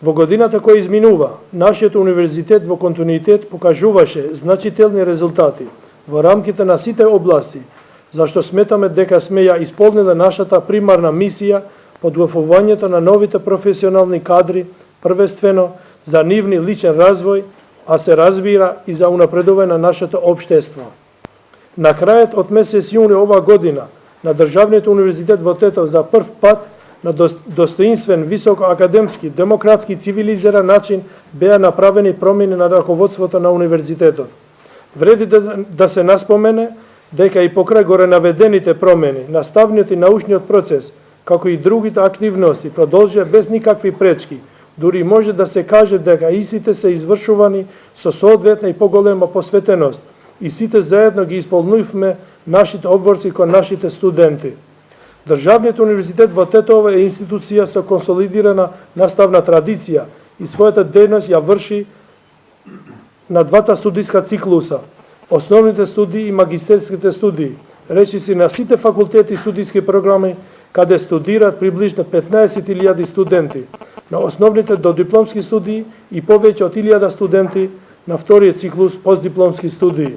Во годината која изминува, нашиот универзитет во континуитет покажуваше значителни резултати во рамките на сите области, зашто сметаме дека сме ја исполниле нашата примарна мисија подготвувањето на новите професионални кадри, првенствено за нивни личен развој, а се разбира и за унапредување на нашето општество. На крајот од месец јуни ова година на Државниот универзитет во Тетово за прв пат на достоинствен, високоакадемски, демократски и цивилизиран начин беа направени промени на раководството на универзитетот. Вреди да се наспомене дека и покрај горе наведените промени, наставниот и научниот процес, како и другите активности, продолжија без никакви пречки. Дури може да се каже дека истите се извршувани со соодветна и поголема посветеност и сите заедно ги исполнувме нашите обврски кон нашите студенти. Државниот универзитет во Тетово е институција со консолидирана наставна традиција и својата дејност ја врши на двата студиска циклуса, основните студии и магистерските студии, речиси на сите факултети и студиски програми, каде студираат приближно 15.000 студенти, на основните додипломски студии и повеќе од 1000 студенти на вториот циклус постдипломски студии.